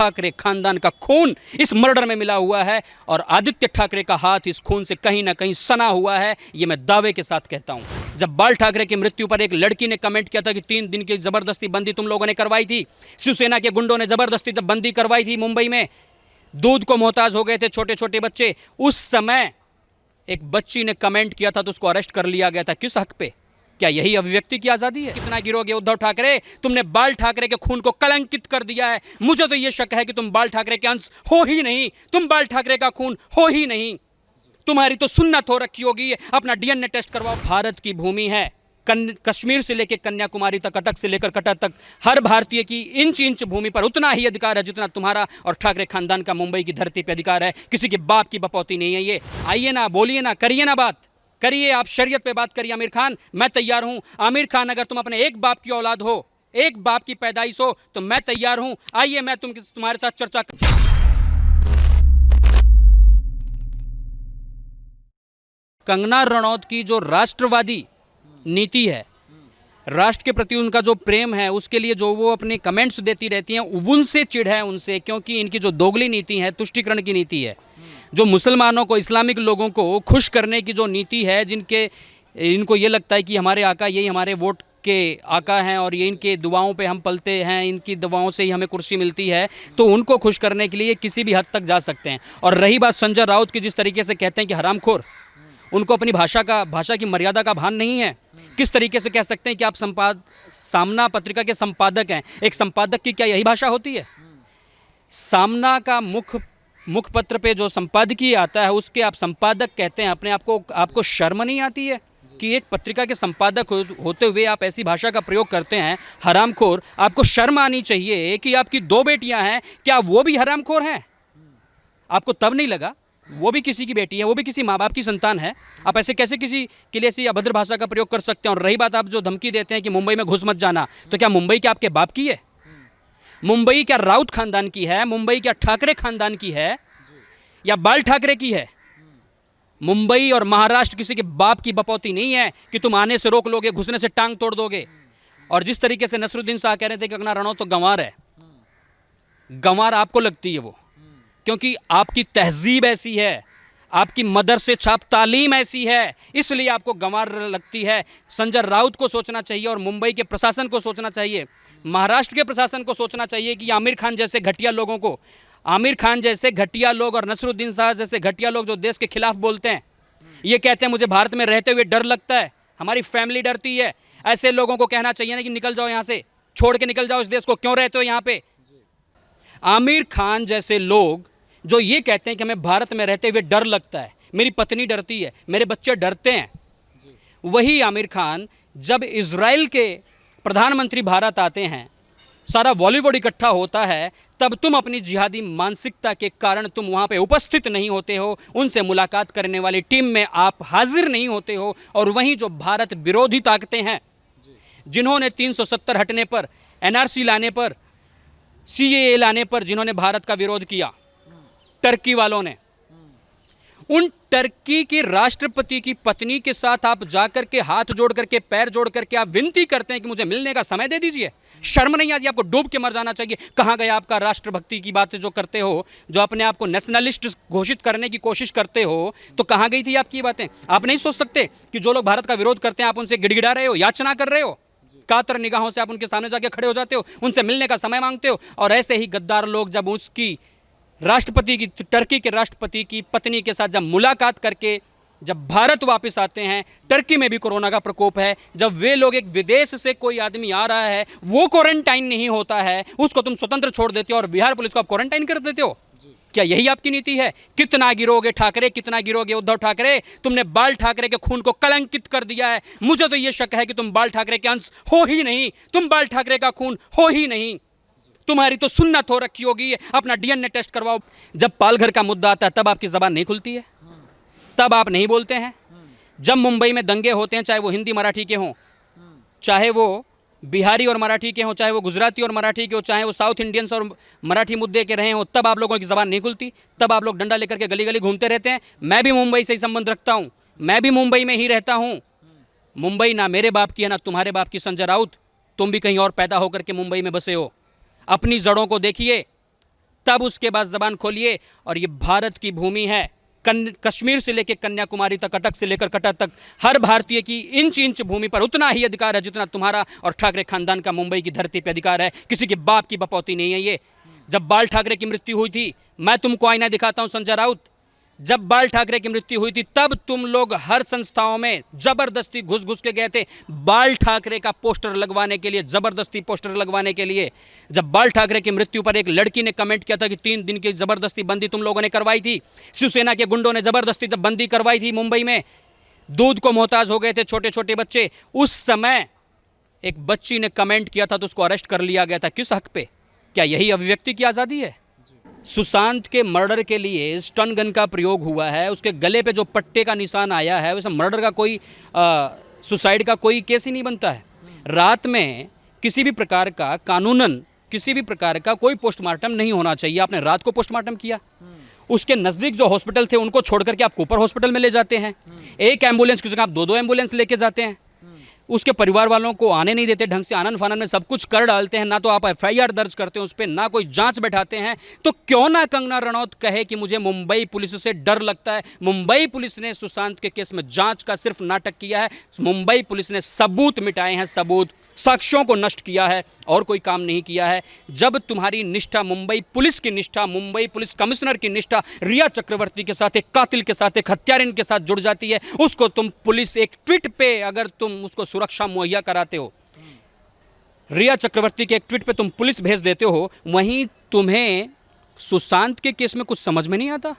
ठाकरे खानदान का खून इस मर्डर में मिला हुआ है और आदित्य ठाकरे का हाथ इस खून से कहीं ना कहीं सना हुआ है, ये मैं दावे के साथ कहता हूं। जब बाल ठाकरे की मृत्यु पर एक लड़की ने कमेंट किया था कि 3 दिन की जबरदस्ती बंदी तुम लोगों ने करवाई थी, शिवसेना के गुंडों ने जबरदस्ती जब बंदी करवाई थी मुंबई में, दूध को मोहताज हो गए थे छोटे छोटे बच्चे, उस समय एक बच्ची ने कमेंट किया था तो उसको अरेस्ट कर लिया गया था। किस हक पे? क्या यही अभिव्यक्ति की आजादी है? कितना गिरोगे उद्धव ठाकरे? तुमने बाल ठाकरे के खून को कलंकित कर दिया है। मुझे तो यह शक है कि तुम बाल ठाकरे के अंश हो ही नहीं, तुम बाल ठाकरे का खून हो ही नहीं। तुम्हारी तो सुन्नत हो रखी होगी, अपना डीएनए टेस्ट करवाओ। भारत की भूमि है, कश्मीर से लेकर कन्याकुमारी तक, कटक से लेकर कटक तक, हर भारतीय की इंच इंच भूमि पर उतना ही अधिकार है जितना तुम्हारा और ठाकरे खानदान का मुंबई की धरती पर अधिकार है। किसी के बाप की बपौती नहीं है ये। आइए ना, बोलिए ना, करिए ना बात, करिए, आप शरीयत पे बात करिए। आमिर खान, मैं तैयार हूं। आमिर खान, अगर तुम अपने एक बाप की औलाद हो, एक बाप की पैदाइश हो, तो मैं तैयार हूं। आइए, मैं तुम्हारे साथ चर्चा कंगना रनौत की जो राष्ट्रवादी नीति है, राष्ट्र के प्रति उनका जो प्रेम है, उसके लिए जो वो अपने कमेंट्स देती रहती हैं, उनसे चिढ़ है उनसे, क्योंकि इनकी जो दोगली नीति है, तुष्टीकरण की नीति है, जो मुसलमानों को, इस्लामिक लोगों को खुश करने की जो नीति है, इनको ये लगता है कि हमारे आका यही हमारे वोट के आका हैं और ये इनके दुआओं पे हम पलते हैं, इनकी दुआओं से ही हमें कुर्सी मिलती है, तो उनको खुश करने के लिए किसी भी हद तक जा सकते हैं। और रही बात संजय राउत की, जिस तरीके से कहते हैं कि हरामखोर, उनको अपनी भाषा की मर्यादा का भान नहीं है। किस तरीके से कह सकते हैं कि आप सामना पत्रिका के संपादक हैं? एक संपादक की क्या यही भाषा होती है? सामना का मुखपत्र पे जो संपादकीय आता है, उसके आप संपादक कहते हैं अपने आप को। आपको शर्म नहीं आती है कि एक पत्रिका के संपादक होते हुए आप ऐसी भाषा का प्रयोग करते हैं? हरामखोर, आपको शर्म आनी चाहिए कि आपकी 2 बेटियां हैं, क्या वो भी हरामखोर हैं? आपको तब नहीं लगा? वो भी किसी की बेटी है, वो भी किसी माँ बाप की संतान है। आप ऐसे कैसे किसी के लिए ऐसी अभद्र भाषा का प्रयोग कर सकते हैं? और रही बात, आप जो धमकी देते हैं कि मुंबई में घुस मत जाना, तो क्या मुंबई क्या आपके बाप की है? मुंबई क्या राउत खानदान की है? मुंबई क्या ठाकरे खानदान की है या बाल ठाकरे की है? मुंबई और महाराष्ट्र किसी के बाप की बपौती नहीं है कि तुम आने से रोक लोगे, घुसने से टांग तोड़ दोगे। और जिस तरीके से नसरुद्दीन शाह कह रहे थे कि कंगना रनौत तो गंवार है, गंवार आपको लगती है वो, क्योंकि आपकी तहजीब ऐसी है, आपकी मदर से छाप तालीम ऐसी है, इसलिए आपको गंवार लगती है। संजय राउत को सोचना चाहिए और मुंबई के प्रशासन को सोचना चाहिए, महाराष्ट्र के प्रशासन को सोचना चाहिए कि आमिर खान जैसे घटिया लोगों को, आमिर खान जैसे घटिया लोग और नसरुद्दीन शाह जैसे घटिया लोग जो देश के खिलाफ बोलते हैं, ये कहते हैं मुझे भारत में रहते हुए डर लगता है, हमारी फैमिली डरती है, ऐसे लोगों को कहना चाहिए ना कि निकल जाओ यहाँ से, छोड़ के निकल जाओ इस देश को, क्यों रहते हो यहाँ पे? आमिर खान जैसे लोग जो ये कहते हैं कि हमें भारत में रहते हुए डर लगता है, मेरी पत्नी डरती है, मेरे बच्चे डरते हैं, वही आमिर खान जब इजराइल के प्रधानमंत्री भारत आते हैं, सारा बॉलीवुड इकट्ठा होता है, तब तुम अपनी जिहादी मानसिकता के कारण तुम वहाँ पे उपस्थित नहीं होते हो, उनसे मुलाकात करने वाली टीम में आप हाजिर नहीं होते हो। और वहीं जो भारत विरोधी ताकतें हैं, जिन्होंने 370 हटने पर, एनआरसी लाने पर, सीएए लाने पर जिन्होंने भारत का विरोध किया, टर्की वालों ने, उन टर्की के राष्ट्रपति की पत्नी के साथ आप जाकर के हाथ जोड़ करके, पैर जोड़ करके आप विनती करते हैं कि मुझे मिलने का समय दे दीजिए। शर्म नहीं आती? आपको डूब के मर जाना चाहिए। कहाँ गया आपका राष्ट्रभक्ति की बातें जो करते हो, जो अपने आप को नेशनलिस्ट घोषित करने की कोशिश करते हो, तो कहाँ गई थी आपकी बातें? आप नहीं सोच सकते कि जो लोग भारत का विरोध करते हैं आप उनसे गिड़गिड़ा रहे हो, याचना कर रहे हो, कातर निगाहों से आप उनके सामने जाके खड़े हो जाते हो, उनसे मिलने का समय मांगते हो। और ऐसे ही गद्दार लोग जब उसकी राष्ट्रपति की, टर्की के राष्ट्रपति की पत्नी के साथ जब मुलाकात करके जब भारत वापस आते हैं, टर्की में भी कोरोना का प्रकोप है, जब वे लोग, एक विदेश से कोई आदमी आ रहा है, वो क्वारंटाइन नहीं होता है, उसको तुम स्वतंत्र छोड़ देते हो और बिहार पुलिस को आप क्वारंटाइन कर देते हो। क्या यही आपकी नीति है? कितना गिरोगे ठाकरे, कितना गिरोगे उद्धव ठाकरे? तुमने बाल ठाकरे के खून को कलंकित कर दिया है। मुझे तो ये शक है कि तुम बाल ठाकरे के अंश हो ही नहीं, तुम बाल ठाकरे का खून हो ही नहीं। तुम्हारी तो सुन्नत हो रखी होगी, अपना डीएनए टेस्ट करवाओ। जब पालघर का मुद्दा आता है तब आपकी जबान नहीं खुलती है, तब आप नहीं बोलते हैं। जब मुंबई में दंगे होते हैं, चाहे वो हिंदी मराठी के हों, चाहे वो बिहारी और मराठी के हों, चाहे वो गुजराती और मराठी के हों, चाहे वो साउथ इंडियंस और मराठी मुद्दे के रहे हों, तब आप लोगों की ज़बान नहीं खुलती, तब आप लोग डंडा लेकर के गली गली घूमते रहते हैं। मैं भी मुंबई से ही संबंध रखता हूँ, मैं भी मुंबई में ही रहता हूँ। मुंबई ना मेरे बाप की है ना तुम्हारे बाप की। संजय राउत, तुम भी कहीं और पैदा होकर के मुंबई में बसे हो। अपनी जड़ों को देखिए, तब उसके बाद जबान खोलिए। और ये भारत की भूमि है, कश्मीर से लेकर कन्याकुमारी तक, कटक से लेकर कटक तक, हर भारतीय की इंच इंच भूमि पर उतना ही अधिकार है जितना तुम्हारा और ठाकरे खानदान का मुंबई की धरती पर अधिकार है। किसी के बाप की बपौती नहीं है ये। जब बाल ठाकरे की मृत्यु हुई थी, मैं तुमको आईना दिखाता हूं संजय राउत, जब बाल ठाकरे की मृत्यु हुई थी तब तुम लोग हर संस्थाओं में जबरदस्ती घुस घुस के गए थे बाल ठाकरे का पोस्टर लगवाने के लिए, जबरदस्ती पोस्टर लगवाने के लिए। जब बाल ठाकरे की मृत्यु पर एक लड़की ने कमेंट किया था कि 3 दिन की जबरदस्ती बंदी तुम लोगों ने करवाई थी, शिवसेना के गुंडों ने जबरदस्ती जब बंदी करवाई थी मुंबई में, दूध को मोहताज हो गए थे छोटे छोटे बच्चे, उस समय एक बच्ची ने कमेंट किया था तो उसको अरेस्ट कर लिया गया था। किस हक पे? क्या यही अभिव्यक्ति की आज़ादी है? सुशांत के मर्डर के लिए स्टन गन का प्रयोग हुआ है, उसके गले पे जो पट्टे का निशान आया है, वैसे मर्डर का कोई सुसाइड का कोई केस ही नहीं बनता है। रात में किसी भी प्रकार का कानूनन किसी भी प्रकार का कोई पोस्टमार्टम नहीं होना चाहिए। आपने रात को पोस्टमार्टम किया, उसके नज़दीक जो हॉस्पिटल थे उनको छोड़ करके आप कोपर हॉस्पिटल में ले जाते हैं। एक एम्बुलेंस की जगह आप 2-2 एम्बुलेंस लेके जाते हैं। उसके परिवार वालों को आने नहीं देते ढंग से, आनन फानन में सब कुछ कर डालते हैं। ना तो आप एफआईआर दर्ज करते हैं उस पर, ना कोई जांच बैठाते हैं। तो क्यों ना कंगना रनौत कहे कि मुझे मुंबई पुलिस से डर लगता है। मुंबई पुलिस ने सुशांत के केस में जांच का सिर्फ नाटक किया है। मुंबई पुलिस ने सबूत मिटाए हैं, सबूत, साक्ष्यों को नष्ट किया है और कोई काम नहीं किया है। जब तुम्हारी निष्ठा, मुंबई पुलिस की निष्ठा, मुंबई पुलिस कमिश्नर की निष्ठा रिया चक्रवर्ती के साथ, एक कातिल के साथ, एक हत्यारिन के साथ जुड़ जाती है, उसको तुम पुलिस एक ट्वीट पे अगर तुम उसको सुरक्षा मुहैया कराते हो, रिया चक्रवर्ती के एक ट्वीट पे तुम पुलिस भेज देते हो, वहीं तुम्हें सुशांत के केस में कुछ समझ में नहीं आता।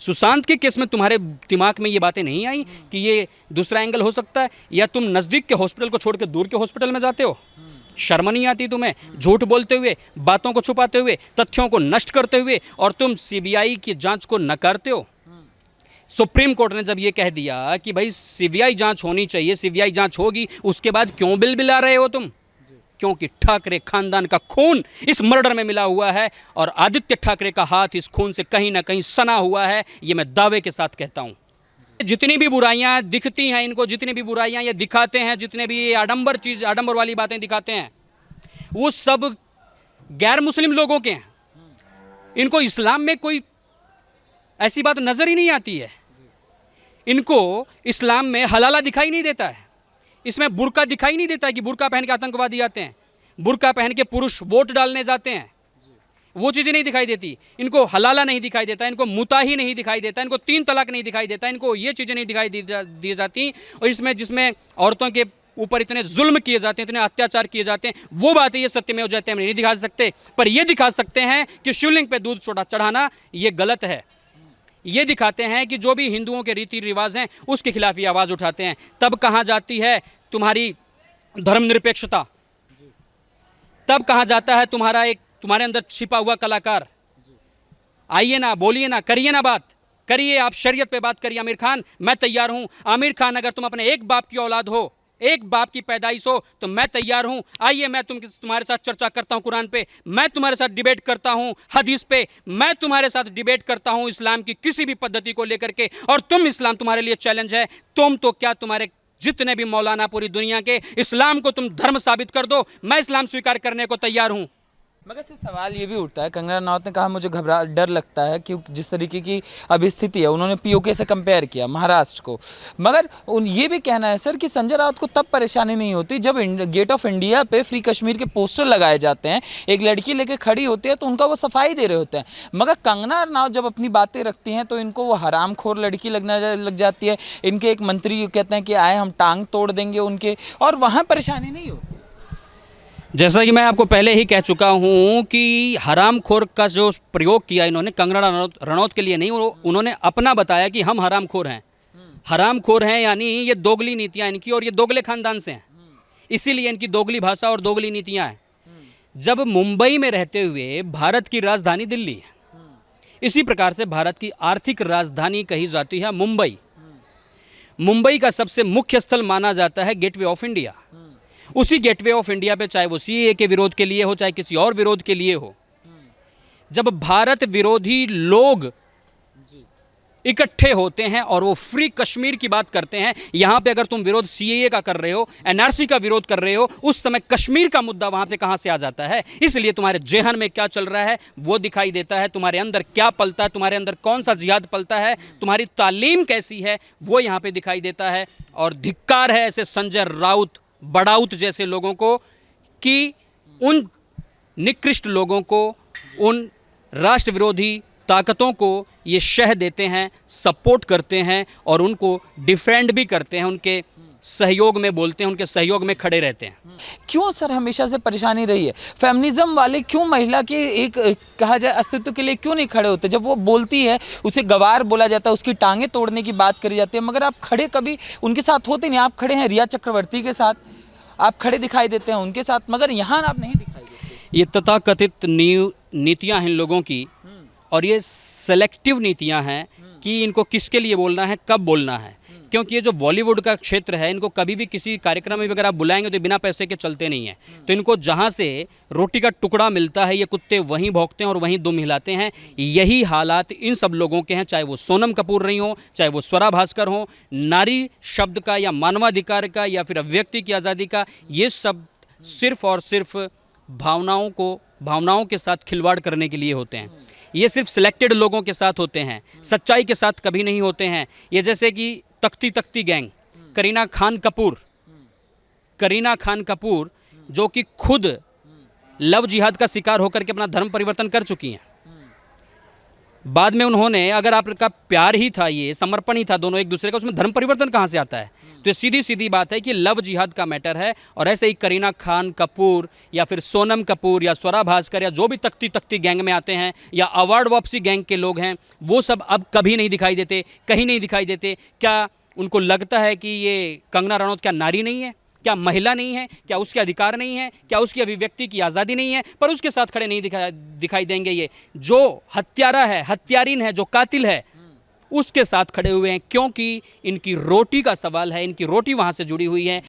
सुशांत के केस में तुम्हारे दिमाग में ये बातें नहीं आई कि ये दूसरा एंगल हो सकता है, या तुम नज़दीक के हॉस्पिटल को छोड़ के दूर के हॉस्पिटल में जाते हो। शर्म नहीं आती तुम्हें? झूठ बोलते हुए, बातों को छुपाते हुए, तथ्यों को नष्ट करते हुए, और तुम सीबीआई की जांच को नकारते हो। सुप्रीम कोर्ट ने जब ये कह दिया कि भाई सीबीआई जांच होनी चाहिए, सीबीआई जांच होगी, उसके बाद क्यों बिल बिला रहे हो तुम? क्योंकि ठाकरे खानदान का खून इस मर्डर में मिला हुआ है और आदित्य ठाकरे का हाथ इस खून से कहीं ना कहीं सना हुआ है। ये मैं दावे के साथ कहता हूं। जितनी भी बुराइयां दिखती हैं इनको, जितनी भी बुराइयां ये दिखाते हैं, जितने भी ये आडंबर वाली बातें दिखाते हैं, वो सब गैर मुस्लिम लोगों के हैं। इनको इस्लाम में कोई ऐसी बात नजर ही नहीं आती है। इनको इस्लाम में हलाला दिखाई नहीं देता है, इसमें बुर्का दिखाई नहीं देता है कि बुर्का पहन के आतंकवादी आते हैं, बुर्का पहन के पुरुष वोट डालने जाते हैं, वो चीज़ें नहीं दिखाई देती। इनको हलाला नहीं दिखाई देता, इनको मुताही नहीं दिखाई देता, इनको 3 तलाक नहीं दिखाई देता, इनको ये चीज़ें नहीं दिखाई दी जाती। और इसमें जिसमें औरतों के ऊपर इतने जुल्म किए जाते हैं, इतने अत्याचार किए जाते हैं, वो बातें ये सत्य में हो जाते हैं नहीं दिखा सकते। पर ये दिखा सकते हैं कि शिवलिंग पे दूध चढ़ाना ये गलत है। ये दिखाते हैं कि जो भी हिंदुओं के रीति रिवाज हैं उसके खिलाफ ये आवाज़ उठाते हैं। तब कहाँ जाती है तुम्हारी धर्मनिरपेक्षता? तब कहाँ जाता है तुम्हारे अंदर छिपा हुआ कलाकार? आइए ना, बोलिए ना, करिए ना बात, करिए, आप शरीयत पे बात करिए। आमिर खान, मैं तैयार हूँ। आमिर खान, अगर तुम अपने एक बाप की औलाद हो, एक बाप की पैदाइश हो, तो मैं तैयार हूं। आइए, मैं तुम्हारे साथ चर्चा करता हूं कुरान पे, मैं तुम्हारे साथ डिबेट करता हूं हदीस पे, मैं तुम्हारे साथ डिबेट करता हूं इस्लाम की किसी भी पद्धति को लेकर के। और तुम, इस्लाम तुम्हारे लिए चैलेंज है। तुम तो क्या, तुम्हारे जितने भी मौलाना पूरी दुनिया के, इस्लाम को तुम धर्म साबित कर दो, मैं इस्लाम स्वीकार करने को तैयार हूं। मगर से सवाल ये भी उठता है, कंगना रनौत ने कहा मुझे डर लगता है कि जिस तरीके की अभी स्थिति है, उन्होंने पीओके से कंपेयर किया महाराष्ट्र को। मगर ये भी कहना है सर कि संजय राउत को तब परेशानी नहीं होती जब गेट ऑफ इंडिया पे फ्री कश्मीर के पोस्टर लगाए जाते हैं, एक लड़की लेके खड़ी होती है तो उनका वो सफाई दे रहे होते हैं। मगर कंगना रनौत जब अपनी बातें रखती हैं तो इनको वो हरामखोर लड़की लग जाती है। इनके एक मंत्री कहते हैं कि आए हम टांग तोड़ देंगे उनके, और वहाँ परेशानी नहीं होती। जैसा कि मैं आपको पहले ही कह चुका हूं कि हरामखोर का जो प्रयोग किया इन्होंने कंगना रनौत के लिए नहीं, उन्होंने अपना बताया कि हम हरामखोर हैं। हरामखोर हैं यानी ये दोगली नीतियां इनकी, और ये दोगले खानदान से हैं, इसीलिए इनकी दोगली भाषा और दोगली नीतियां हैं। जब मुंबई में रहते हुए भारत की राजधानी दिल्ली है, इसी प्रकार से भारत की आर्थिक राजधानी कही जाती है मुंबई। मुंबई का सबसे मुख्य स्थल माना जाता है गेटवे ऑफ इंडिया। उसी गेटवे ऑफ इंडिया पे, चाहे वो सीएए के विरोध के लिए हो, चाहे किसी और विरोध के लिए हो, जब भारत विरोधी लोग इकट्ठे होते हैं और वो फ्री कश्मीर की बात करते हैं। यहाँ पे अगर तुम विरोध सीएए का कर रहे हो, एनआरसी का विरोध कर रहे हो, उस समय कश्मीर का मुद्दा वहाँ पे कहाँ से आ जाता है। इसलिए तुम्हारे जेहन में क्या चल रहा है वो दिखाई देता है, तुम्हारे अंदर क्या पलता है, तुम्हारे अंदर कौन सा जिहाद पलता है, तुम्हारी तालीम कैसी है वो यहाँ पे दिखाई देता है। और धिक्कार है ऐसे संजय राउत, बड़ाउत जैसे लोगों को कि उन निकृष्ट लोगों को, उन राष्ट्र विरोधी ताकतों को ये शह देते हैं, सपोर्ट करते हैं और उनको डिफेंड भी करते हैं, उनके सहयोग में बोलते हैं, उनके सहयोग में खड़े रहते हैं। क्यों सर हमेशा से परेशानी रही है? फेमिनिज्म वाले क्यों महिला के एक कहा जाए अस्तित्व के लिए क्यों नहीं खड़े होते? जब वो बोलती है उसे गवार बोला जाता है, उसकी टांगें तोड़ने की बात करी जाती है, मगर आप खड़े कभी उनके साथ होते नहीं। आप खड़े हैं रिया चक्रवर्ती के साथ, आप खड़े दिखाई देते हैं उनके साथ, मगर यहाँ आप नहीं दिखाई देते। ये तथाकथित नीतियाँ हैं इन लोगों की, और ये सेलेक्टिव नीतियां हैं कि इनको किसके लिए बोलना है, कब बोलना है। क्योंकि ये जो बॉलीवुड का क्षेत्र है, इनको कभी भी किसी कार्यक्रम में अगर आप बुलाएंगे तो बिना पैसे के चलते नहीं हैं। तो इनको जहाँ से रोटी का टुकड़ा मिलता है, ये कुत्ते वहीं भौंकते हैं और वहीं दुम हिलाते हैं। यही हालात इन सब लोगों के हैं, चाहे वो सोनम कपूर रही हो, चाहे वो स्वरा भास्कर हो। नारी शब्द का या मानवाधिकार का या फिर अभिव्यक्ति की आज़ादी का ये शब्द सिर्फ और सिर्फ भावनाओं के साथ खिलवाड़ करने के लिए होते हैं। ये सिर्फ सिलेक्टेड लोगों के साथ होते हैं, सच्चाई के साथ कभी नहीं होते हैं। ये जैसे कि तख्ती गैंग, करीना खान कपूर जो कि खुद लव जिहाद का शिकार होकर के अपना धर्म परिवर्तन कर चुकी हैं। बाद में उन्होंने, अगर आपका प्यार ही था, ये समर्पण ही था दोनों एक दूसरे का, उसमें धर्म परिवर्तन कहाँ से आता है? तो ये सीधी सीधी बात है कि लव जिहाद का मैटर है। और ऐसे ही करीना खान कपूर या फिर सोनम कपूर या स्वरा भास्कर या जो भी तख्ती गैंग में आते हैं या अवार्ड वापसी गैंग के लोग हैं, वो सब अब कभी नहीं दिखाई देते, कहीं नहीं दिखाई देते। क्या उनको लगता है कि ये कंगना रनौत क्या नारी नहीं है, क्या महिला नहीं है, क्या उसके अधिकार नहीं है, क्या उसकी अभिव्यक्ति की आज़ादी नहीं है? पर उसके साथ खड़े नहीं दिखाई देंगे। ये जो हत्यारा है, हत्यारिन है, जो कातिल है, उसके साथ खड़े हुए हैं, क्योंकि इनकी रोटी का सवाल है, इनकी रोटी वहाँ से जुड़ी हुई है।